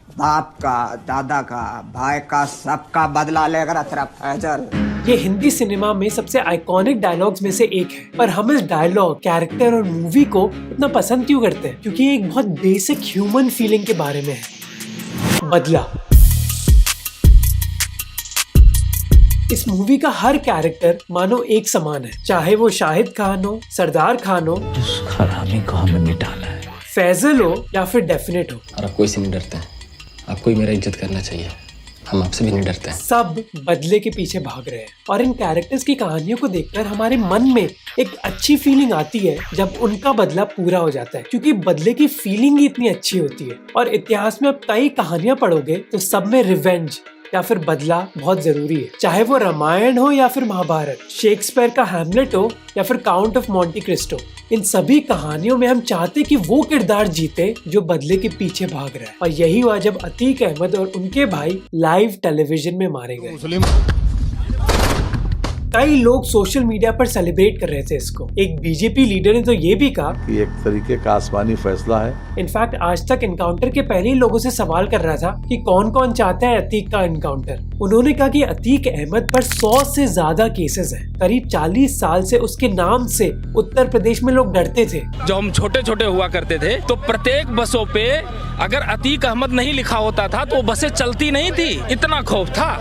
बाप का, दादा का, भाई का, सबका बदला लेकर तेरा फैजल। ये हिंदी सिनेमा में सबसे आइकॉनिक डायलॉग्स में से एक है, पर हम इस डायलॉग, कैरेक्टर और मूवी को इतना पसंद क्यों करते हैं? क्योंकि ये एक बहुत बेसिक ह्यूमन फीलिंग के बारे में है, बदला। इस मूवी का हर कैरेक्टर मानो एक समान है, चाहे वो शाहिद खान हो, सरदार खान हो, उस हरामी को हमें मिटाना है, फैजल हो या फिर डेफिनेट हो। और आप कोई से नहीं डरते हैं, आपको ही मेरा इज्जत करना चाहिए, हम आपसे भी नहीं डरते हैं। सब बदले के पीछे भाग रहे हैं और इन कैरेक्टर्स की कहानियों को देखकर हमारे मन में एक अच्छी फीलिंग आती है जब उनका बदला पूरा हो जाता है, क्योंकि बदले की फीलिंग ही इतनी अच्छी होती है। और इतिहास में आप कई कहानियां पढ़ोगे तो सब में रिवेंज या फिर बदला बहुत जरूरी है, चाहे वो रामायण हो या फिर महाभारत, शेक्सपियर का हैमलेट हो या फिर काउंट ऑफ मोंटी क्रिस्टो। इन सभी कहानियों में हम चाहते कि वो किरदार जीते जो बदले के पीछे भाग रहा है। और यही हुआ जब अतीक अहमद और उनके भाई लाइव टेलीविजन में मारे गए। कई लोग सोशल मीडिया पर सेलिब्रेट कर रहे थे इसको। एक बीजेपी लीडर ने तो ये भी कहा कि एक तरीके का आसमानी फैसला है। इनफैक्ट आज तक इनकाउंटर के पहले ही लोगों से सवाल कर रहा था कि कौन कौन चाहता है अतीक का इनकाउंटर। उन्होंने कहा कि अतीक अहमद पर 100 से ज्यादा केसेस हैं। करीब 40 साल से उसके नाम से उत्तर प्रदेश में लोग डरते थे। जब हम छोटे छोटे हुआ करते थे तो प्रत्येक बसों पे अगर अतीक अहमद नहीं लिखा होता था तो वो बसें चलती नहीं थी, इतना खौफ था।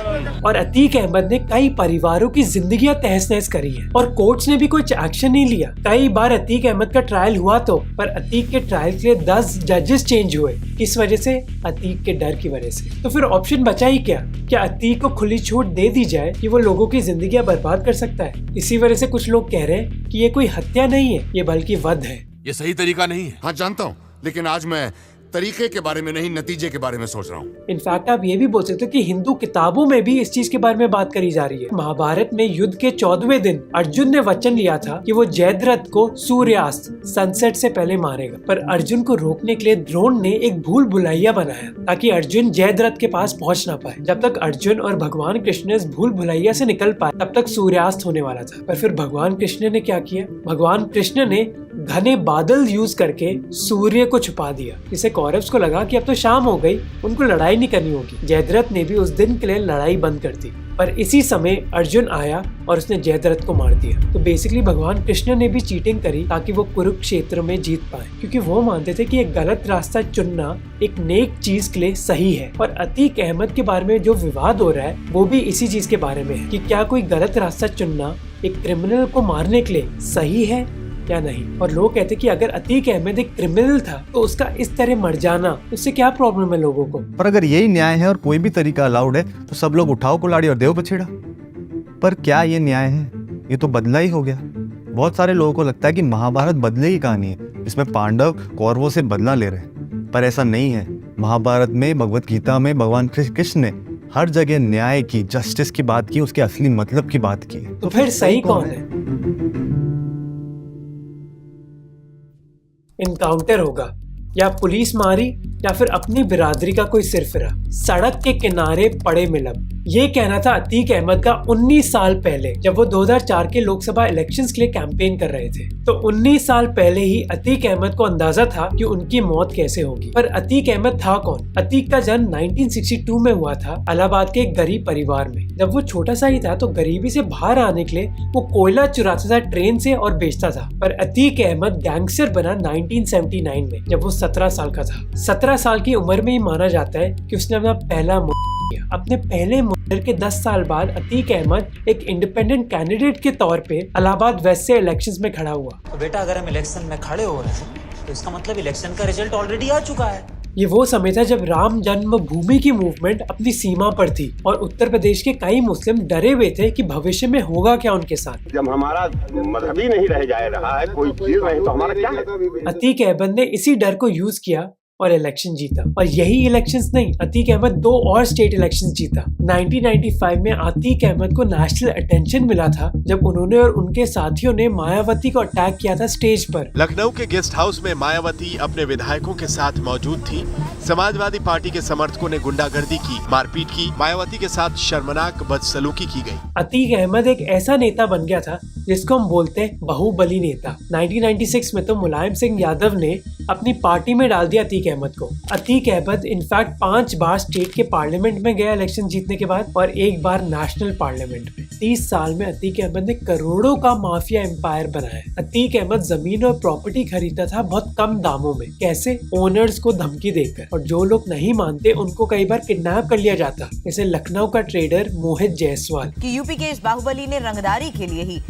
और अतीक अहमद ने कई परिवारों की जिंदगियां तहस नहस करी है और कोर्ट्स ने भी कोई एक्शन नहीं लिया। कई बार अतीक अहमद का ट्रायल हुआ तो, पर अतीक के ट्रायल के लिए 10 जजेस चेंज हुए। किस वजह से? अतीक के डर की वजह से। तो फिर ऑप्शन बचा ही क्या अतीक को खुली छूट दे दी जाए कि वो लोगों की जिंदगियां बर्बाद कर सकता है? इसी वजह से कुछ लोग कह रहे हैं कि ये कोई हत्या नहीं है, ये बल्कि वध है। ये सही तरीका नहीं है। हाँ जानता हूँ, लेकिन आज मैं तरीके के बारे में नहीं, नतीजे के बारे में सोच रहा हूँ। इनफैक्ट आप ये भी बोल सकते हो कि हिंदू किताबों में भी इस चीज के बारे में बात करी जा रही है। महाभारत में युद्ध के 14वें दिन अर्जुन ने वचन लिया था कि वो जयद्रथ को सूर्यास्त, सनसेट से पहले मारेगा, पर अर्जुन को रोकने के लिए द्रोण ने एक भूल भुलैया बनाया ताकि अर्जुन जयद्रथ के पास पहुंच ना पाए। जब तक अर्जुन और भगवान कृष्ण इस भूल भुलैया से निकल पाए तब तक सूर्यास्त होने वाला था। पर फिर भगवान कृष्ण ने क्या किया? भगवान कृष्ण ने घने बादल यूज करके सूर्य को छुपा दिया। इसे कौरव्स को लगा कि अब तो शाम हो गई, उनको लड़ाई नहीं करनी होगी। जयद्रथ ने भी उस दिन के लिए लड़ाई बंद कर दी, पर इसी समय अर्जुन आया और उसने जयद्रथ को मार दिया। तो बेसिकली भगवान कृष्ण ने भी चीटिंग करी ताकि वो कुरुक्षेत्र में जीत पाए, क्योंकि वो मानते थे कि एक गलत रास्ता चुनना एक नेक चीज के लिए सही है। और अतीक अहमद के बारे में जो विवाद हो रहा है वो भी इसी चीज के बारे में है कि क्या कोई गलत रास्ता चुनना एक क्रिमिनल को मारने के लिए सही है या नहीं। और लोग कहते कि अगर अतीक अहमद एक क्रिमिनल था तो उसका इस तरह मर जाना, उससे क्या प्रॉब्लम है लोगों को? पर अगर यही न्याय है और कोई भी तरीका अलाउड है तो सब लोग उठाओ कुल्हाड़ी और देव बछेड़ा। पर क्या ये न्याय है? ये तो बदला ही हो गया। बहुत सारे लोगों को लगता है कि महाभारत बदले की कहानी है, इसमें पांडव कौरवों से बदला ले रहे हैं, पर ऐसा नहीं है। महाभारत में, भगवत गीता में भगवान कृष्ण ने हर जगह न्याय की, जस्टिस की बात की, उसके असली मतलब की बात की। तो फिर सही कौन है? इनकाउंटर होगा या पुलिस मारी या फिर अपनी बिरादरी का कोई सिरफिरा सड़क के किनारे पड़े मिलब। ये कहना था अतीक अहमद का 19 साल पहले, जब वो 2004 के लोकसभा इलेक्शंस के लिए कैंपेन कर रहे थे। तो 19 साल पहले ही अतीक अहमद को अंदाजा था कि उनकी मौत कैसे होगी। पर अतीक अहमद था कौन? अतीक का जन्म 1962 में हुआ था इलाहाबाद के एक गरीब परिवार में। जब वो छोटा सा ही था तो गरीबी से बाहर आने के लिए वो कोयला चुराता था ट्रेन से और बेचता था। पर अतीक अहमद गैंगस्टर बना 1979 में, जब वो 17 साल का था। 17 साल की उम्र में ही माना जाता है कि उसने अपना पहला अपने पहले मुद्दे के 10 साल बाद अतीक अहमद एक इंडिपेंडेंट कैंडिडेट के तौर पे इलाहाबाद वेस्ट से इलेक्शंस में खड़ा हुआ। तो बेटा अगर हम इलेक्शन में खड़े हो रहे हैं तो इसका मतलब इलेक्शन का रिजल्ट ऑलरेडी आ चुका है। ये वो समय था जब राम जन्मभूमि की मूवमेंट अपनी सीमा पर थी और उत्तर प्रदेश के कई मुस्लिम डरे हुए थे कि भविष्य में होगा क्या उनके साथ। जब हमारा मजहब ही नहीं रह जा रहा है, कोई चीज नहीं, तो हमारा क्या है? अतीक अहमद ने इसी डर को यूज किया और इलेक्शन जीता। और यही इलेक्शंस नहीं, अतीक अहमद 2 और स्टेट इलेक्शंस जीता। 1995 में अतीक अहमद को नेशनल अटेंशन मिला था जब उन्होंने और उनके साथियों ने मायावती को अटैक किया था स्टेज पर। लखनऊ के गेस्ट हाउस में मायावती अपने विधायकों के साथ मौजूद थी। समाजवादी पार्टी के समर्थकों ने गुंडागर्दी की, मारपीट की, मायावती के साथ शर्मनाक बदसलूकी की गई। अतीक अहमद एक ऐसा नेता बन गया था जिसको हम बोलते हैं बाहुबली नेता। 1996 में तो मुलायम सिंह यादव ने अपनी पार्टी में डाल दिया अतीक अहमद को। अतीक अहमद इनफैक्ट 5 बार स्टेट के पार्लियामेंट में गया इलेक्शन जीतने के बाद, और 1 बार नेशनल पार्लियामेंट में। 30 साल में अतीक अहमद ने करोड़ों का माफिया एम्पायर बनाया। अतीक अहमद जमीन और प्रॉपर्टी खरीदता था बहुत कम दामों में। कैसे? ओनर्स को धमकी देकर, और जो लोग नहीं मानते उनको कई बार किडनैप कर लिया जाता। जैसे लखनऊ का ट्रेडर मोहित जायसवाल कि यूपी के इस बाहुबली ने रंगदारी के लिए ही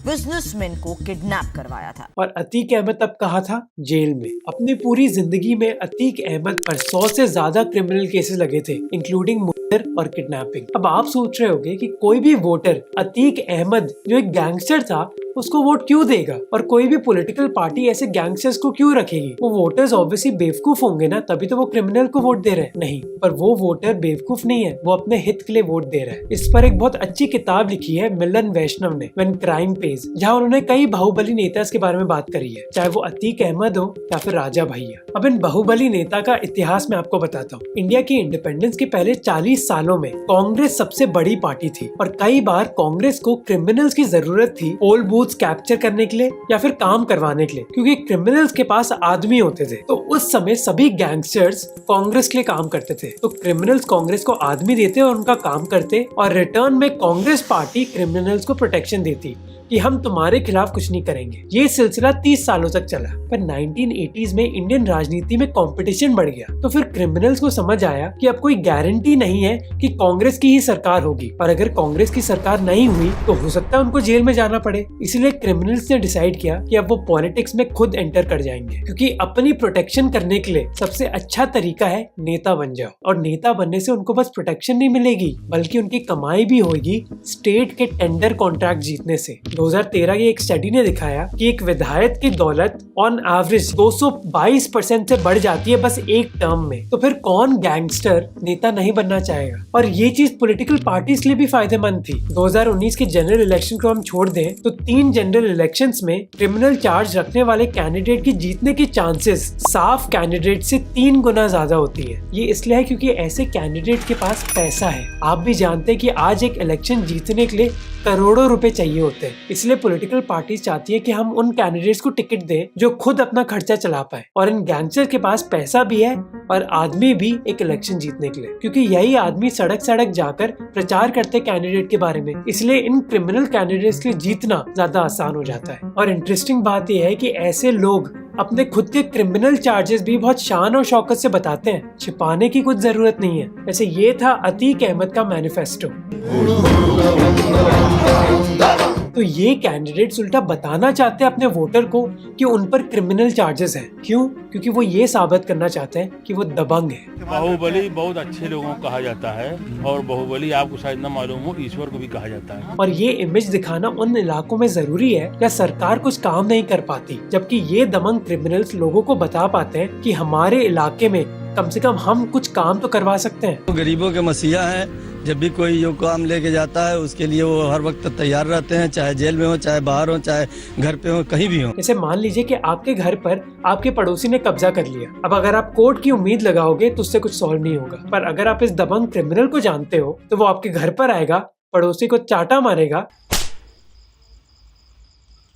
बिजनेसमैन को किडनैप करवाया था। और अतीक अहमद तब कहा था? जेल में। अपनी पूरी जिंदगी में अतीक अहमद पर 100 से ज्यादा क्रिमिनल केसेस लगे थे, इंक्लूडिंग मर्डर और किडनैपिंग। अब आप सोच रहे होंगे कि कोई भी वोटर अतीक अहमद जो एक गैंगस्टर था उसको वोट क्यों देगा, और कोई भी पॉलिटिकल पार्टी ऐसे गैंगस्टर्स को क्यों रखेगी? वो वोटर्स ऑब्वियसली बेवकूफ होंगे ना, तभी तो वो क्रिमिनल को वोट दे रहे हैं। नहीं, पर वो वोटर बेवकूफ नहीं है, वो अपने हित के लिए वोट दे रहा है। इस पर एक बहुत अच्छी किताब लिखी है मिलन वैष्णव ने, व्हेन क्राइम पेज, जहाँ उन्होंने कई बाहुबली नेता के बारे में बात करी है, चाहे वो अतीक अहमद हो या फिर राजा भैया। अब इन बाहुबली नेता का इतिहास मैं आपको बताता हूँ। इंडिया की इंडिपेंडेंस के पहले 40 सालों में कांग्रेस सबसे बड़ी पार्टी थी, और कई बार कांग्रेस को क्रिमिनल्स की जरूरत थी पोल बूथ कैप्चर करने के लिए या फिर काम करवाने के लिए, क्योंकि क्रिमिनल्स के पास आदमी होते थे। तो उस समय सभी गैंगस्टर्स कांग्रेस के लिए काम करते थे। तो क्रिमिनल्स कांग्रेस को आदमी देते और उनका काम करते, और रिटर्न में कांग्रेस पार्टी क्रिमिनल्स को प्रोटेक्शन देती कि हम तुम्हारे खिलाफ कुछ नहीं करेंगे। ये सिलसिला 30 सालों तक चला। पर 1980s में इंडियन राजनीति में कंपटीशन बढ़ गया, तो फिर क्रिमिनल्स को समझ आया कि अब कोई गारंटी नहीं है कि कांग्रेस की ही सरकार होगी, और अगर कांग्रेस की सरकार नहीं हुई तो हो सकता है उनको जेल में जाना पड़े। इसलिए क्रिमिनल्स ने डिसाइड किया कि अब वो पॉलिटिक्स में खुद एंटर कर जाएंगे, क्योंकि अपनी प्रोटेक्शन करने के लिए सबसे अच्छा तरीका है नेता बन जाओ। और नेता बनने से उनको बस प्रोटेक्शन नहीं मिलेगी, बल्कि उनकी कमाई भी होगी स्टेट के टेंडर कॉन्ट्रैक्ट जीतने से। 2013 की एक स्टडी ने दिखाया कि एक विधायक की दौलत ऑन एवरेज 222% से बढ़ जाती है बस एक टर्म में। तो फिर कौन गैंगस्टर नेता नहीं बनना चाहेगा? और ये चीज पॉलिटिकल पार्टीज के लिए भी फायदेमंद थी। 2019 के जनरल इलेक्शन को हम छोड़ दें तो 3 जनरल इलेक्शंस में क्रिमिनल चार्ज रखने वाले कैंडिडेट की जीतने की चांसेस साफ कैंडिडेट से 3 गुना ज्यादा होती है। ये इसलिए है क्योंकि ऐसे कैंडिडेट के पास पैसा है। आप भी जानते हैं कि आज एक इलेक्शन जीतने के लिए करोड़ों रुपए चाहिए होते हैं। इसलिए पॉलिटिकल पार्टीज चाहती है कि हम उन कैंडिडेट्स को टिकट दें जो खुद अपना खर्चा चला पाए, और इन गैंगस्टर के पास पैसा भी है और आदमी भी एक इलेक्शन जीतने के लिए, क्योंकि यही आदमी सड़क सड़क जाकर प्रचार करते कैंडिडेट के बारे में। इसलिए इन क्रिमिनल कैंडिडेट्स के लिए जीतना ज्यादा आसान हो जाता है। और इंटरेस्टिंग बात यह है कि ऐसे लोग अपने खुद के क्रिमिनल चार्जेस भी बहुत शान और शौकत से बताते हैं, छिपाने की कुछ जरूरत नहीं है। वैसे ये था अतीक अहमद का मैनिफेस्टो। तो ये कैंडिडेट्स उल्टा बताना चाहते हैं अपने वोटर को कि उन पर क्रिमिनल चार्जेस हैं। क्यों? क्योंकि वो ये साबित करना चाहते हैं कि वो दबंग है। बाहुबली बहुत अच्छे लोगों को कहा जाता है, और बाहुबली आपको शायद न मालूम हो, ईश्वर को भी कहा जाता है। और ये इमेज दिखाना उन इलाकों में जरूरी है या सरकार कुछ काम नहीं कर पाती, जबकि ये दबंग क्रिमिनल्स लोगों को बता पाते हैं कि हमारे इलाके में कम से कम हम कुछ काम तो करवा सकते हैं। गरीबों के मसीहा हैं, जब भी कोई यो काम लेके जाता है उसके लिए वो हर वक्त तैयार रहते हैं, चाहे जेल में हो, चाहे बाहर हो, चाहे घर पे हो, कहीं भी हो। जैसे मान लीजिए कि आपके घर पर आपके पड़ोसी ने कब्जा कर लिया। अब अगर आप कोर्ट की उम्मीद लगाओगे तो उससे कुछ सॉल्व नहीं होगा, पर अगर आप इस दबंग क्रिमिनल को जानते हो तो वो आपके घर पर आएगा, पड़ोसी को चाटा मारेगा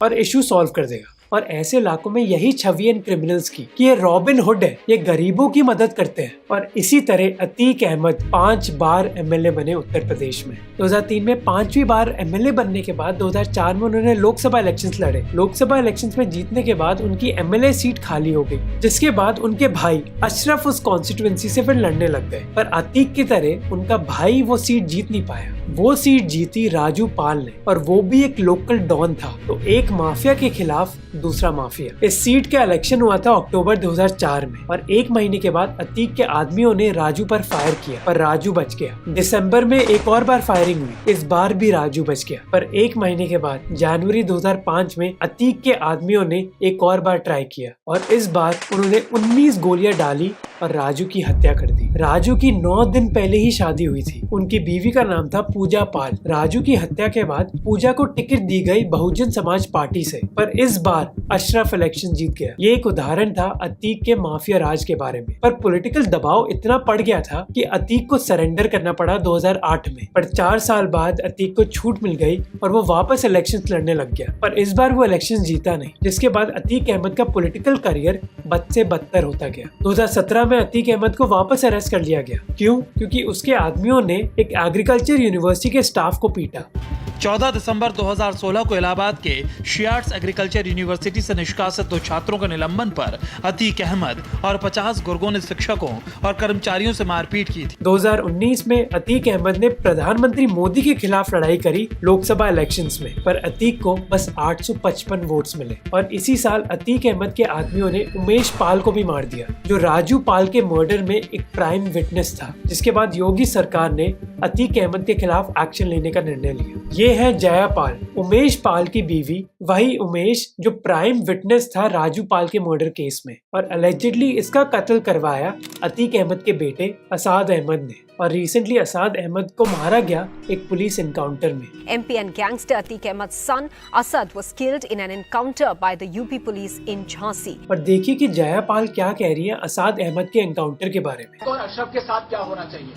और इशू सॉल्व कर देगा। और ऐसे इलाकों में यही छवि इन क्रिमिनल्स की कि ये रॉबिन हुड है, ये गरीबों की मदद करते हैं। और इसी तरह अतीक अहमद 5 बार एमएलए बने उत्तर प्रदेश में। 2003 में 5वीं बार एमएलए बनने के बाद 2004 में उन्होंने लोकसभा इलेक्शंस लड़े। लोकसभा इलेक्शंस में जीतने के बाद उनकी एमएलए सीट खाली हो गई, जिसके बाद उनके भाई अशरफ उस कॉन्स्टिट्यूएंसी से फिर लड़ने लग गए। पर अतीक की तरह उनका भाई वो सीट जीत नहीं पाया। वो सीट जीती राजू पाल ने, और वो भी एक लोकल डॉन था। तो एक माफिया के खिलाफ दूसरा माफिया। इस सीट का इलेक्शन हुआ था अक्टूबर 2004 में, और 1 महीने के बाद अतीक के आदमियों ने राजू पर फायर किया, पर राजू बच गया। दिसंबर में एक और बार फायरिंग हुई, इस बार भी राजू बच गया। पर 1 महीने के बाद जनवरी 2005 में अतीक के आदमियों ने एक और बार ट्राई किया, और इस बार उन्होंने 19 गोलियां डाली और राजू की हत्या कर दी। राजू की 9 दिन पहले ही शादी हुई थी। उनकी बीवी का नाम था पूजा पाल। राजू की हत्या के बाद पूजा को टिकट दी गई बहुजन समाज पार्टी से, पर इस बार अशरफ इलेक्शन जीत गया। ये एक उदाहरण था अतीक के माफिया राज के बारे में। पर पॉलिटिकल दबाव इतना पड़ गया था कि अतीक को सरेंडर करना पड़ा 2008 में। पर 4 साल बाद अतीक को छूट मिल गई और वो वापस इलेक्शन लड़ने लग गया। पर इस बार वो इलेक्शन जीता नहीं, जिसके बाद अतीक अहमद का पॉलिटिकल करियर बद से बदतर होता गया। 2017 में अतीक अहमद को वापस अरेस्ट कर लिया गया। क्यों? क्योंकि उसके आदमियों ने एक एग्रीकल्चर यूनिवर्सिटी के स्टाफ को पीटा। 14 दिसंबर 2016 को इलाहाबाद के शियार्ट्स एग्रीकल्चर यूनिवर्सिटी से निष्कासित 2 छात्रों के निलंबन पर अतीक अहमद और 50 गुर्गों शिक्षकों और कर्मचारियों से मारपीट की थी। 2019 में अतीक अहमद ने प्रधानमंत्री मोदी के खिलाफ लड़ाई करी लोकसभा इलेक्शंस में, पर अतीक को बस 855 वोट्स मिले। और इसी साल अतीक अहमद के आदमियों ने उमेश पाल को भी मार दिया, जो राजू पाल के मर्डर में एक प्राइम विटनेस था। जिसके बाद योगी सरकार ने अतीक अहमद के खिलाफ एक्शन लेने का निर्णय लिया। ये है जया पाल, उमेश पाल की बीवी, वही उमेश जो प्राइम विटनेस था राजू पाल के मर्डर केस में। और अलेजिडली इसका कत्ल करवाया अतीक अहमद के बेटे असाद अहमद ने। और रिसेंटली असाद अहमद को मारा गया एक पुलिस एनकाउंटर में। MPN gangster Atiq Ahmad's son Asad was killed in an encounter by the UP police in Jhansi. और देखिए कि जया पाल क्या कह रही है असाद अहमद के एनकाउंटर के बारे में। तो अशरफ के साथ क्या होना चाहिए?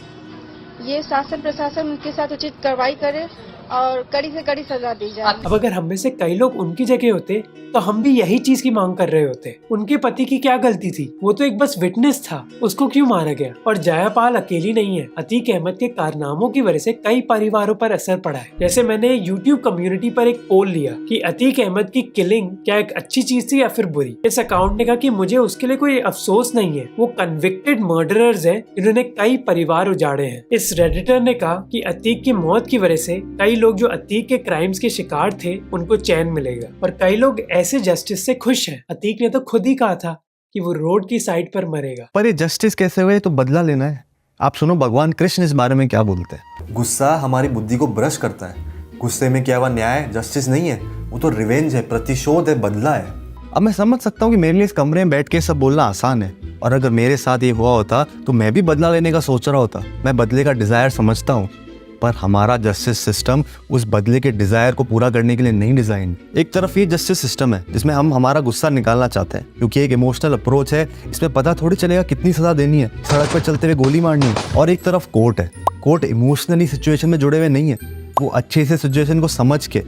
ये शासन प्रशासन उनके साथ उचित कार्रवाई करे और कड़ी से कड़ी सजा दी जाए। अब अगर हम में से कई लोग उनकी जगह होते तो हम भी यही चीज की मांग कर रहे होते। उनके पति की क्या गलती थी? वो तो एक बस विटनेस था, उसको क्यों मारा गया? और जयापाल अकेली नहीं है। अतीक अहमद के कारनामों की वजह से कई परिवारों पर असर पड़ा है। जैसे मैंने YouTube कम्युनिटी पर एक पोल लिया कि अतीक अहमद की किलिंग क्या एक अच्छी चीज थी या फिर बुरी। इस अकाउंट ने कहा कि मुझे उसके लिए कोई अफसोस नहीं है, वो कन्विक्टेड मर्डरर्स हैं जिन्होंने कई परिवार उजाड़े हैं। इस रेडिटर ने कहा कि अतीक की मौत की वजह से कई लोग जो अतीक के क्राइम्स के शिकार थे उनको चैन मिलेगा और कई लोग ऐसे जस्टिस से खुश हैं। अतीक ने तो खुद ही कहा था कि वो रोड की साइड पर मरेगा। पर ये जस्टिस कैसे हुए? तो बदला लेना है। आप सुनो भगवान कृष्ण इस बारे में क्या बोलते हैं। गुस्सा हमारी बुद्धि को ब्रश करता है। गुस्से में क्या हुआ न्याय जस्टिस नहीं है, वो तो रिवेंज है, प्रतिशोध है, बदला है। अब मैं समझ सकता हूँ कि मेरे लिए इस कमरे में बैठ के सब बोलना आसान है, और अगर मेरे साथ ये हुआ होता तो मैं भी बदला लेने का सोच रहा होता। मैं बदले का डिजायर समझता हूँ, पर हमारा जस्टिस सिस्टम उस बदले के डिजायर को पूरा करने के लिए नहीं डिजाइन। एक तरफ ये जस्टिस सिस्टम है जिसमें हम हमारा गुस्सा निकालना चाहते हैं क्योंकि एक इमोशनल अप्रोच है, इसमें पता थोड़ी चलेगा कितनी सजा देनी है, सड़क पर चलते हुए गोली मारनी है। और एक तरफ कोर्ट है। कोर्ट इमोशनली सिचुएशन में जुड़े हुए नहीं है, वो अच्छे से सिचुएशन को समझ के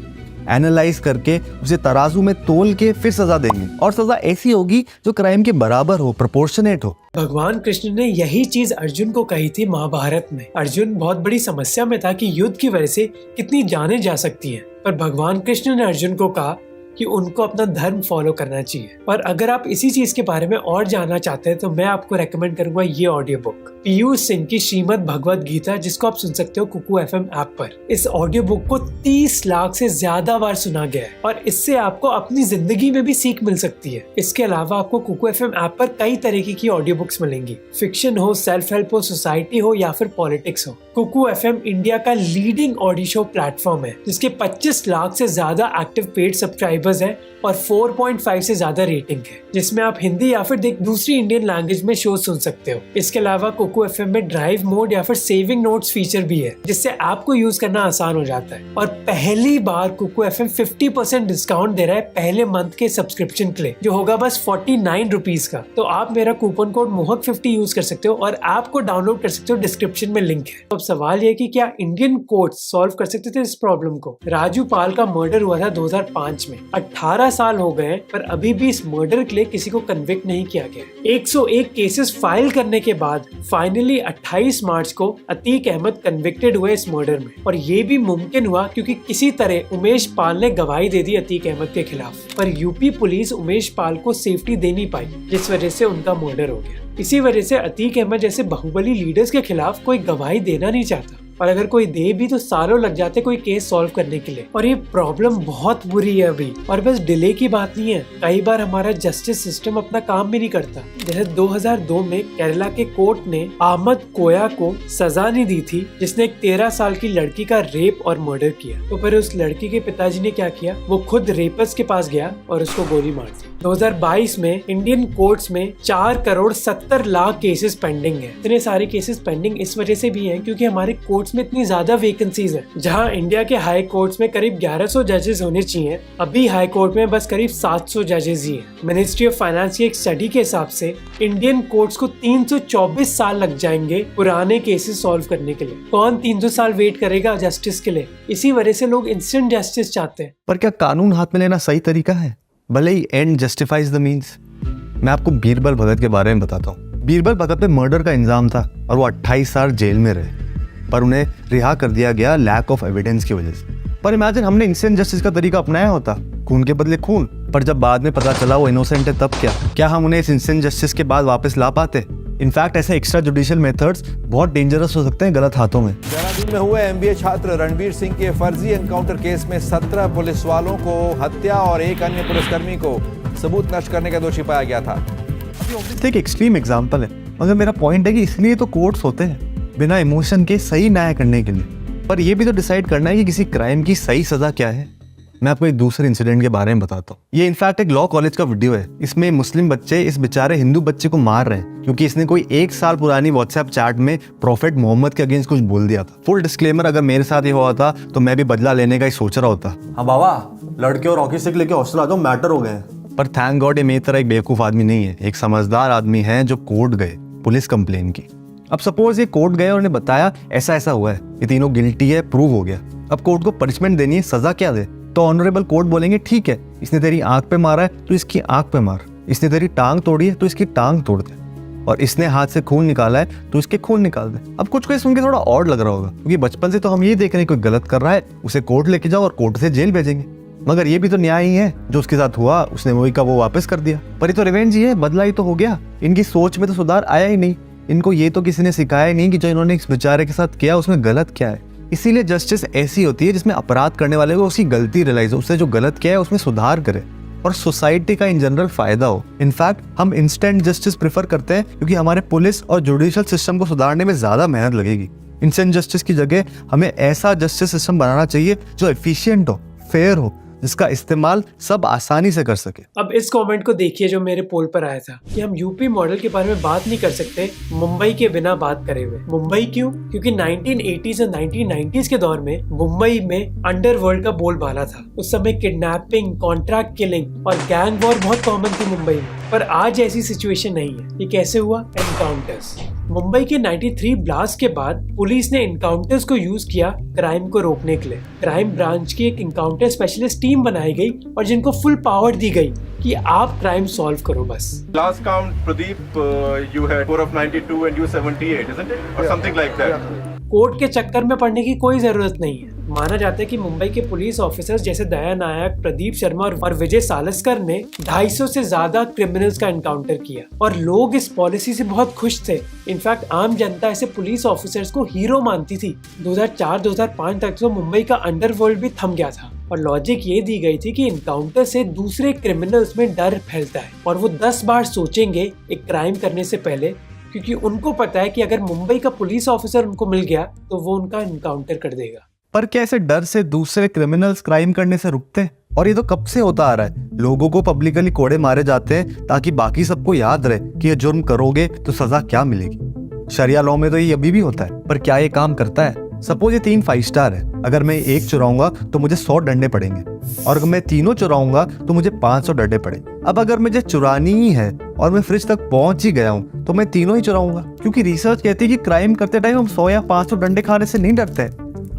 एनालाइज करके उसे तराजू में तोल के फिर सजा देंगे, और सजा ऐसी होगी जो क्राइम के बराबर हो, प्रोपोर्शनेट हो। भगवान कृष्ण ने यही चीज अर्जुन को कही थी महाभारत में। अर्जुन बहुत बड़ी समस्या में था कि युद्ध की वजह से कितनी जानें जा सकती हैं, पर भगवान कृष्ण ने अर्जुन को कहा कि उनको अपना धर्म फॉलो करना चाहिए। और अगर आप इसी चीज के बारे में और जानना चाहते हैं तो मैं आपको रेकमेंड करूंगा ये ऑडियो बुक, पीयूष सिंह की श्रीमद् भगवद गीता, जिसको आप सुन सकते हो कुकू FM ऐप पर। इस ऑडियो बुक को 30 लाख से ज्यादा बार सुना गया है और इससे आपको अपनी जिंदगी में भी सीख मिल सकती है। इसके अलावा आपको कुकू FM ऐप पर कई तरीके की ऑडियो बुक्स मिलेंगी, फिक्शन हो, सेल्फ हेल्प हो, सोसाइटी हो या फिर पॉलिटिक्स हो। कुकू FM इंडिया का लीडिंग ऑडियो शो प्लेटफॉर्म है जिसके 25 लाख से ज्यादा एक्टिव पेड सब्सक्राइबर्स हैं और 4.5 से ज्यादा रेटिंग है, जिसमें आप हिंदी या फिर दूसरी इंडियन लैंग्वेज में शो सुन सकते हो। इसके अलावा कुकू FM में ड्राइव मोड या फिर सेविंग नोट्स फीचर भी है, जिससे ऐप को यूज करना आसान हो जाता है। और पहली बार कुकू FM 50% डिस्काउंट दे रहा है पहले मंथ के सब्सक्रिप्शन के लिए, जो होगा बस 49 रुपीज का। तो आप मेरा कूपन कोड मोहक50 यूज कर सकते हो और ऐप को डाउनलोड कर सकते हो, डिस्क्रिप्शन में लिंक है। अब सवाल ये कि क्या इंडियन कोर्ट्स सॉल्व कर सकते थे इस प्रॉब्लम को? राजू पाल का मर्डर हुआ था 2005 में, 18 साल हो गए पर अभी भी इस मर्डर के लिए किसी को कन्विक्ट नहीं किया गया। 101 केसेस फाइल करने के बाद फाइनली 28 मार्च को अतीक अहमद कन्विक्टेड हुए इस मर्डर में, और ये भी मुमकिन हुआ क्योंकि किसी तरह उमेश पाल ने गवाही दे दी अतीक अहमद के खिलाफ। पर यूपी पुलिस उमेश पाल को सेफ्टी दे नहीं पाई, जिस वजह से उनका मर्डर हो गया। इसी वजह से अतीक अहमद जैसे बाहुबली लीडर्स के खिलाफ कोई गवाही देना नहीं चाहता। और अगर कोई दे भी तो सालों लग जाते कोई केस सॉल्व करने के लिए। और ये प्रॉब्लम बहुत बुरी है अभी। और बस डिले की बात नहीं है, कई बार हमारा जस्टिस सिस्टम अपना काम भी नहीं करता। जैसे 2002 में केरला के कोर्ट ने अहमद कोया को सजा नहीं दी थी, जिसने एक 13 साल की लड़की का रेप और मर्डर किया। तो फिर उस लड़की के पिताजी ने क्या किया, वो खुद रेपिस्ट के पास गया और उसको गोली मार दी। 2022 में इंडियन कोर्ट्स में 4 करोड़ 70 लाख केसेस पेंडिंग है। इतने सारे केसेस पेंडिंग इस वजह से भी हैं क्योंकि हमारे कोर्ट्स में इतनी ज्यादा वैकेंसीज हैं। जहां इंडिया के हाई कोर्ट्स में करीब 1100 जजेस होने चाहिए, अभी हाई कोर्ट में बस करीब 700 जजेस ही हैं। मिनिस्ट्री ऑफ फाइनेंस की एक स्टडी के हिसाब से इंडियन कोर्ट्स को 324 साल लग जाएंगे पुराने केसेस सॉल्व करने के लिए। कौन 300 साल वेट करेगा जस्टिस के लिए? इसी वजह से लोग इंस्टेंट जस्टिस चाहते हैं। पर क्या कानून हाथ में लेना सही तरीका है? भले ही एंड जस्टिफाइज द मीन्स। मैं आपको बीरबल भगत के बारे में बताता हूँ। बीरबल भगत पे मर्डर का इल्जाम था और वो 28 साल जेल में रहे, पर उन्हें रिहा कर दिया गया लैक ऑफ एविडेंस की वजह से। पर इमेजिन हमने इंस्टेंट जस्टिस का तरीका अपनाया होता, खून के बदले खून, पर जब बाद में पता चला वो इनोसेंट है तब क्या हम उन्हें इस इंस्टेंट जस्टिस के बाद वापस ला पाते? इनफैक्ट ऐसे एक्स्ट्रा जुडिशियल मेथड्स बहुत डेंजरस हो सकते हैं गलत हाथों में। देहरादून में हुए MBA छात्र रणवीर सिंह के फर्जी एनकाउंटर केस में 17 पुलिस वालों को हत्या और एक अन्य पुलिसकर्मी को सबूत नष्ट करने का दोषी पाया गया था। एक एक्सट्रीम एग्जांपल है, मगर मेरा पॉइंट है कि इसलिए तो कोर्ट्स होते हैं, बिना इमोशन के सही न्याय करने के लिए। पर यह भी तो डिसाइड करना है कि किसी क्राइम की सही सजा क्या है। मैं आपको एक दूसरे इंसिडेंट के बारे में बताता हूँ। ये इनफैक्ट एक लॉ कॉलेज का वीडियो है। इसमें मुस्लिम बच्चे इस बेचारे हिंदू बच्चे को मार रहे हैं क्योंकि इसने कोई 1 साल पुरानी व्हाट्सएप चैट में प्रॉफेट मोहम्मद के अगेंस्ट कुछ बोल दिया था। फुल डिस्क्लेमर, अगर मेरे साथ ये हुआ था तो मैं भी बदला लेने का ही सोच रहा होता। हाँ बाबा, लड़के और हॉकी स्टिक लेके हॉस्टल आ जाओ, मैटर हो गए। पर थैंक गॉड ये मेरी तरह एक बेवकूफ आदमी नहीं है, एक समझदार आदमी है जो कोर्ट गए, पुलिस कंप्लेन की। अब सपोज ये कोर्ट गए और उन्हें बताया ऐसा ऐसा हुआ है, ये तीनों गिल्टी है, प्रूव हो गया। अब कोर्ट को पनिशमेंट देनी है, सजा क्या दे? तो ऑनरेबल कोर्ट बोलेंगे ठीक है, इसने तेरी आंख पे मारा है तो इसकी आंख पे मार, इसने तेरी टांग तोड़ी है तो इसकी टांग तोड़ दे, और इसने हाथ से खून निकाला है तो इसके खून निकाल दे। अब कुछ को सुन के थोड़ा ऑड लग रहा होगा क्योंकि बचपन से तो हम ये देख रहे हैं कोई गलत कर रहा है उसे कोर्ट लेके जाओ और कोर्ट से जेल भेजेंगे। मगर ये भी तो न्याय ही है, जो उसके साथ हुआ उसने वही का वो वापस कर दिया। पर ये तो रिवेंज ही है, बदला ही तो हो गया। इनकी सोच में तो सुधार आया ही नहीं। इनको ये तो किसी ने सिखाया ही नहीं कि जो इन्होंने इस बेचारे के साथ किया उसमें गलत क्या है। इसीलिए जस्टिस ऐसी होती है जिसमें अपराध करने वाले को उसकी गलती रियलाइज हो, उससे जो गलत किया है उसमें सुधार करे और सोसाइटी का इन जनरल फायदा हो। इनफैक्ट हम इंस्टेंट जस्टिस प्रेफर करते हैं क्योंकि हमारे पुलिस और जुडिशियल सिस्टम को सुधारने में ज्यादा मेहनत लगेगी। इंस्टेंट जस्टिस की जगह हमें ऐसा जस्टिस सिस्टम बनाना चाहिए जो एफिशिएंट हो, फेयर हो, जिसका इस्तेमाल सब आसानी से कर सके। अब इस कमेंट को देखिए जो मेरे पोल पर आया था कि हम यूपी मॉडल के बारे में बात नहीं कर सकते मुंबई के बिना बात करे हुए। मुंबई क्यों? क्योंकि 1980s और 1990s के दौर में मुंबई में अंडरवर्ल्ड का बोलबाला था। उस समय किडनैपिंग, कॉन्ट्रैक्ट किलिंग और गैंग वॉर बहुत कॉमन थी मुंबई में। पर आज ऐसी सिचुएशन नहीं है। ये कैसे हुआ? एनकाउंटर्स। मुंबई के 93 ब्लास्ट के बाद पुलिस ने एनकाउंटर्स को यूज किया क्राइम को रोकने के लिए। क्राइम ब्रांच की एक एनकाउंटर स्पेशलिस्ट टीम बनाई गई और जिनको फुल पावर दी गई कि आप क्राइम सॉल्व करो बस। Last count, Pradeep, you had 4 of 92 and you 78, isn't it? Or something like that. Court के चक्कर में पड़ने की कोई जरूरत नहीं है। माना जाता है कि मुंबई के पुलिस ऑफिसर्स जैसे दया नायक, प्रदीप शर्मा और विजय सालस्कर ने 250 से ज्यादा क्रिमिनल्स का एनकाउंटर किया और लोग इस पॉलिसी से बहुत खुश थे। इनफैक्ट आम जनता ऐसे पुलिस ऑफिसर्स को हीरो मानती थी। 2004-2005 तक तो मुंबई का अंडरवर्ल्ड भी थम गया था और लॉजिक ये दी गई थी कि इनकाउंटर से दूसरे क्रिमिनल्स में डर फैलता है और वो 10 बार सोचेंगे एक क्राइम करने से पहले, क्योंकि उनको पता है कि अगर मुंबई का पुलिस ऑफिसर उनको मिल गया तो वो उनका एनकाउंटर कर देगा। पर क्या ऐसे डर से दूसरे क्रिमिनल्स क्राइम करने से रुकते हैं? और ये तो कब से होता आ रहा है। लोगों को पब्लिकली कोड़े मारे जाते हैं ताकि बाकी सबको याद रहे कि ये जुर्म करोगे तो सजा क्या मिलेगी। शरिया लॉ में तो ये अभी भी होता है। पर क्या ये काम करता है? सपोज ये 3 5 स्टार है, अगर मैं एक चुराऊंगा तो मुझे 100 डंडे पड़ेंगे और अगर मैं तीनों चुराऊंगा तो मुझे 500 डंडे पड़ेंगे। अब अगर मुझे चुरानी ही है और मैं फ्रिज तक पहुंच ही गया हूं तो मैं तीनों ही चुराऊंगा, क्योंकि रिसर्च कहती है कि क्राइम करते टाइम हम 100 या 500 डंडे खाने से नहीं डरते,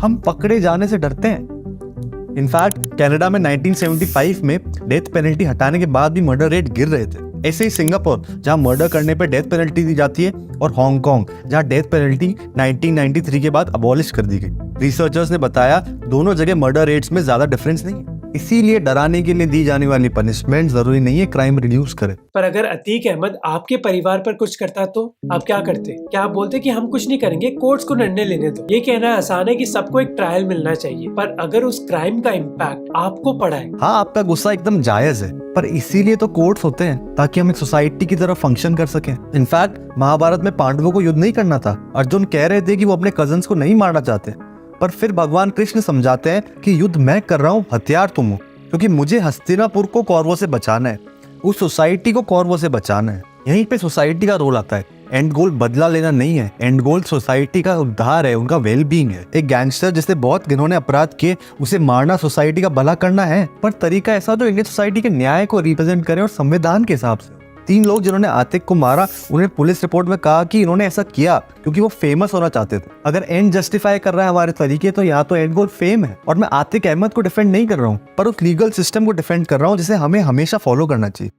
हम पकड़े जाने से डरते हैं। इनफैक्ट कनाडा में 1975 में डेथ पेनल्टी हटाने के बाद भी मर्डर रेट गिर रहे थे। ऐसे ही सिंगापुर, जहां मर्डर करने पे डेथ पेनल्टी दी जाती है, और हांगकांग, जहां डेथ पेनल्टी 1993 के बाद अबॉलिश कर दी गई। रिसर्चर्स ने बताया दोनों जगह मर्डर रेट्स में ज्यादा डिफरेंस नहीं है। इसीलिए डराने के लिए दी जाने वाली पनिशमेंट जरूरी नहीं है क्राइम रिड्यूस करे। पर अगर अतीक अहमद आपके परिवार पर कुछ करता तो आप क्या करते? क्या आप बोलते कि हम कुछ नहीं करेंगे, कोर्ट्स को निर्णय लेने दो? ये कहना आसान है कि सबको एक ट्रायल मिलना चाहिए, पर अगर उस क्राइम का इम्पैक्ट आपको पड़ा है। हाँ, आपका गुस्सा एकदम जायज है, पर इसीलिए तो कोर्ट्स होते हैं ताकि हम एक सोसाइटी की तरह फंक्शन कर सकें। इनफैक्ट महाभारत में पांडवों को युद्ध नहीं करना था। अर्जुन कह रहे थे कि वो अपने कजन्स को नहीं मारना चाहते, पर फिर भगवान कृष्ण समझाते हैं कि युद्ध मैं कर रहा हूँ, हथियार तुम हो, क्योंकि मुझे हस्तिनापुर को कौरवों से बचाना है, उस सोसाइटी को कौरवों से बचाना है। यहीं पे सोसाइटी का रोल आता है। एंड गोल बदला लेना नहीं है, एंड गोल सोसाइटी का उद्धार है, उनका वेलबींग है। एक गैंगस्टर जिसने बहुत जिन्होंने अपराध किए, उसे मारना सोसाइटी का भला करना है, पर तरीका ऐसा जो इंडियन सोसाइटी के न्याय को रिप्रेजेंट करे और संविधान के हिसाब से। 3 लोग जिन्होंने आतिक को मारा, उन्हें पुलिस रिपोर्ट में कहा कि इन्होंने ऐसा किया क्योंकि वो फेमस होना चाहते थे। अगर एंड जस्टिफाई कर रहा है हमारे तरीके, तो यहाँ तो एंड गोल फेम है। और मैं आतिक अहमद को डिफेंड नहीं कर रहा हूँ, पर उस लीगल सिस्टम को डिफेंड कर रहा हूँ जिसे हमें हमेशा फॉलो करना चाहिए।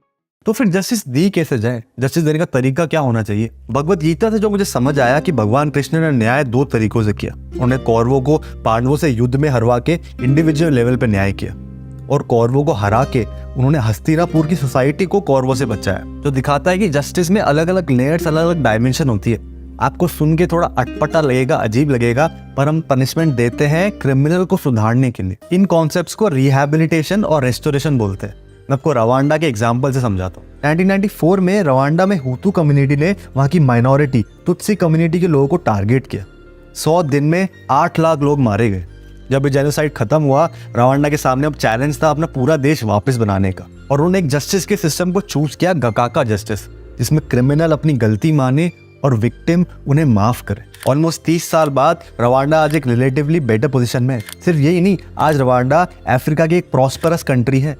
तो फिर जस्टिस दी कैसे जाए? जस्टिस देने का तरीका क्या होना चाहिए? भगवत गीता से जो मुझे समझ आया कि भगवान कृष्ण ने न्याय 2 तरीकों से किया। उन्होंने कौरवों को पांडवों से युद्ध में हरवा के इंडिविजुअल लेवल पे न्याय किया, और कौरवों को हरा के उन्होंने हस्तिनापुर की सोसाइटी को कौरवों से बचाया, जो दिखाता है कि जस्टिस में अलग अलग लेयर्स, अलग अलग डायमेंशन होती है। आपको सुन के थोड़ा अटपटा लगेगा, अजीब लगेगा, पर हम पनिशमेंट देते हैं क्रिमिनल को सुधारने के लिए। इन कॉन्सेप्ट्स को रिहैबिलिटेशन और रेस्टोरेशन बोलते हैं। मैं आपको रवांडा के एग्जाम्पल से समझाता हूँ। 1994 में रवांडा में हुतू कम्युनिटी ने वहाँ की माइनॉरिटी तुत्सी कम्युनिटी के लोगों को टारगेट किया। 100 दिन में 8 लाख लोग मारे गए। जब ये जेनोसाइड खत्म हुआ, रवांडा के सामने अब चैलेंज था अपना पूरा देश वापस बनाने का, और उन्होंने एक जस्टिस के सिस्टम को चूज किया, गकाका जस्टिस, जिसमें क्रिमिनल अपनी गलती माने और विक्टिम उन्हें माफ करे। ऑलमोस्ट 30 साल बाद रवांडा आज एक रिलेटिवली बेटर पोजीशन में है। सिर्फ यही नहीं, आज रवांडा अफ्रीका की एक प्रॉस्परस कंट्री है।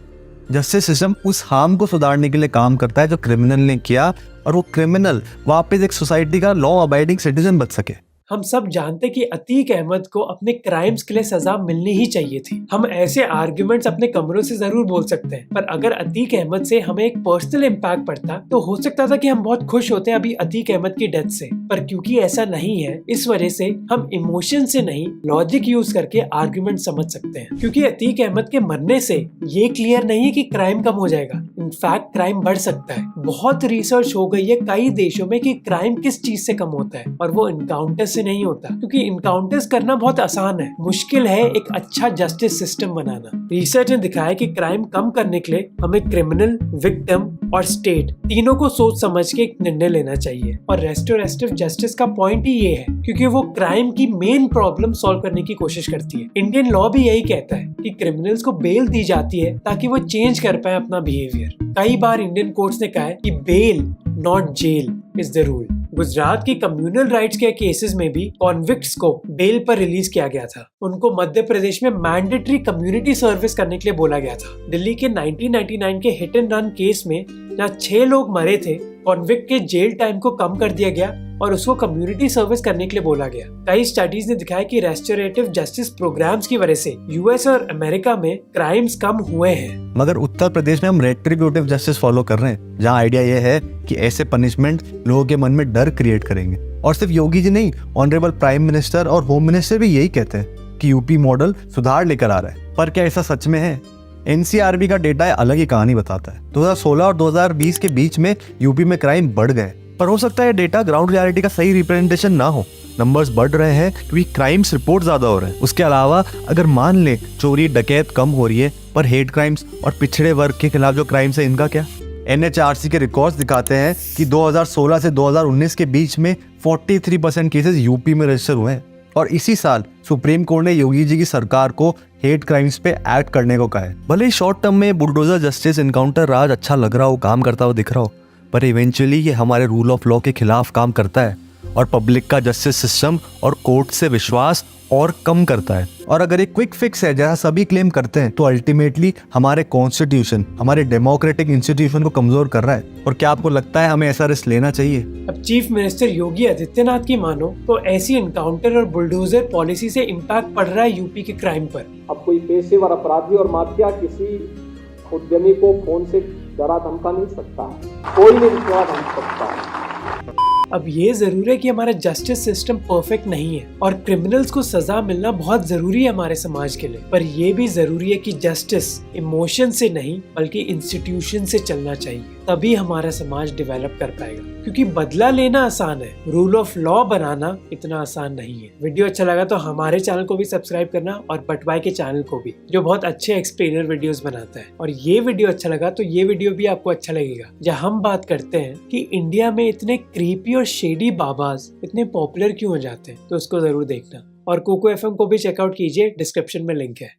जस्टिस सिस्टम उस हार्म को सुधारने के लिए काम करता है जो क्रिमिनल ने किया, और वो क्रिमिनल वापस एक सोसाइटी का लॉ अबाइडिंग सिटीजन बन सके। हम सब जानते कि अतीक अहमद को अपने क्राइम्स के लिए सजा मिलनी ही चाहिए थी। हम ऐसे आर्ग्यूमेंट्स अपने कमरों से जरूर बोल सकते हैं, पर अगर अतीक अहमद से हमें एक पर्सनल इम्पैक्ट पड़ता तो हो सकता था कि हम बहुत खुश होते अभी अतीक अहमद की डेथ से। पर क्योंकि ऐसा नहीं है, इस वजह से हम इमोशन से नहीं, लॉजिक यूज करके आर्ग्यूमेंट समझ सकते हैं। क्योंकि अतीक अहमद के मरने से ये क्लियर नहीं है कि क्राइम कम हो जाएगा, इनफैक्ट क्राइम बढ़ सकता है। बहुत रिसर्च हो गई है कई देशों में कि क्राइम किस चीज से कम होता है, और वो इनकाउंटर से नहीं होता, क्योंकि इनकाउंटर्स करना बहुत आसान है, मुश्किल है एक अच्छा जस्टिस सिस्टम बनाना। रिसर्च ने दिखाया कि क्राइम कम करने के लिए हमें क्रिमिनल, विक्टिम और स्टेट तीनों को सोच समझ के एक निर्णय लेना चाहिए। और रेस्टोरेटिव जस्टिस का पॉइंट ही ये है, क्योंकि वो क्राइम की मेन प्रॉब्लम सॉल्व करने की कोशिश करती है। इंडियन लॉ भी यही कहता है कि क्रिमिनल्स को बेल दी जाती है ताकि वो चेंज कर पाए अपना बिहेवियर। कई बार इंडियन कोर्ट्स ने कहा है कि bail not jail is the rule. Gujarat की कम्युनल राइट्स के केसेस में भी कॉन्विक्ट्स को बेल पर रिलीज किया गया था। उनको मध्य प्रदेश में मैंडेटरी कम्युनिटी सर्विस करने के लिए बोला गया था। दिल्ली के 1999 के हिट एंड रन केस में जहाँ 6 लोग मरे थे, कॉन्विक्ट के जेल टाइम को कम कर दिया गया और उसको कम्युनिटी सर्विस करने के लिए बोला गया। कई स्टडीज ने दिखाया कि रेस्टोरेटिव जस्टिस प्रोग्राम्स की वजह से यूएस और अमेरिका में क्राइम्स कम हुए हैं। मगर उत्तर प्रदेश में हम रेट्रिब्यूटिव जस्टिस फॉलो कर रहे हैं, जहाँ आइडिया ये है कि ऐसे पनिशमेंट लोगों के मन में डर क्रिएट करेंगे। और सिर्फ योगी जी नहीं, ऑनरेबल प्राइम मिनिस्टर और होम मिनिस्टर भी यही कहते हैं कि यूपी मॉडल सुधार लेकर आ रहा है। पर क्या ऐसा सच में है? एनसीआरबी का डेटा अलग ही कहानी बताता है। 2016 और 2020 के बीच में यूपी में क्राइम बढ़ गए, पर हो सकता है डेटा ग्राउंड रियलिटी का सही रिप्रेजेंटेशन ना हो। नंबर्स बढ़ रहे हैं क्योंकि क्राइम्स रिपोर्ट ज्यादा हो रहे हैं। उसके अलावा अगर मान ले चोरी डकैत कम हो रही है, पर हेट क्राइम्स और पिछड़े वर्ग के खिलाफ जो क्राइम्स है, इनका क्या? एनएचआरसी के रिकॉर्ड्स दिखाते हैं कि 2016 से 2019 के बीच में 43% केसेस यूपी में रजिस्टर हुए हैं। और इसी साल सुप्रीम कोर्ट ने योगी जी की सरकार को हेट क्राइम्स पे एक्ट करने को कहा है। भले ही शॉर्ट टर्म में बुलडोजर जस्टिस इनकाउंटर राज अच्छा लग रहा हो, काम करता हुआ दिख रहा हो, पर इवेंचुअली ये हमारे रूल ऑफ लॉ के खिलाफ काम करता है और पब्लिक का जस्टिस सिस्टम और कोर्ट से विश्वास और कम करता है। और अगर एक क्विक फिक्स है जैसा सभी क्लेम करते हैं, तो अल्टीमेटली हमारे कॉन्स्टिट्यूशन, हमारे डेमोक्रेटिक इंस्टीट्यूशन को कमजोर कर रहा है। और क्या आपको लगता है हमें ऐसा रिस्क लेना चाहिए? अब चीफ मिनिस्टर योगी आदित्यनाथ की मानो तो ऐसी इनकाउंटर और बुलडोजर पॉलिसी से इम्पैक्ट पड़ रहा है यूपी के क्राइम पर। अब कोई पेशेवर अपराधी और माफिया किसी उद्यमी को फोन से डरा धमका नहीं सकता, कोई नहीं डरा धमका सकता। अब ये जरूर है कि हमारा जस्टिस सिस्टम परफेक्ट नहीं है और क्रिमिनल्स को सजा मिलना बहुत जरूरी है हमारे समाज के लिए, पर ये भी जरूरी है कि जस्टिस इमोशन से नहीं बल्कि इंस्टीट्यूशन से चलना चाहिए, तभी हमारा समाज डेवलप कर पाएगा। क्योंकि बदला लेना आसान है, रूल ऑफ लॉ बनाना इतना आसान नहीं है। वीडियो अच्छा लगा तो हमारे चैनल को भी सब्सक्राइब करना और बटवाई के चैनल को भी, जो बहुत अच्छे एक्सप्लेनर वीडियोस बनाता है। और ये वीडियो अच्छा लगा तो ये वीडियो भी आपको अच्छा लगेगा, जहाँ हम बात करते हैं कि इंडिया में इतने क्रीपी और शेडी बाबाज इतने पॉपुलर क्यों हो जाते हैं, तो उसको जरूर देखना। और कोको एफएम को भी चेकआउट कीजिए, डिस्क्रिप्शन में लिंक है।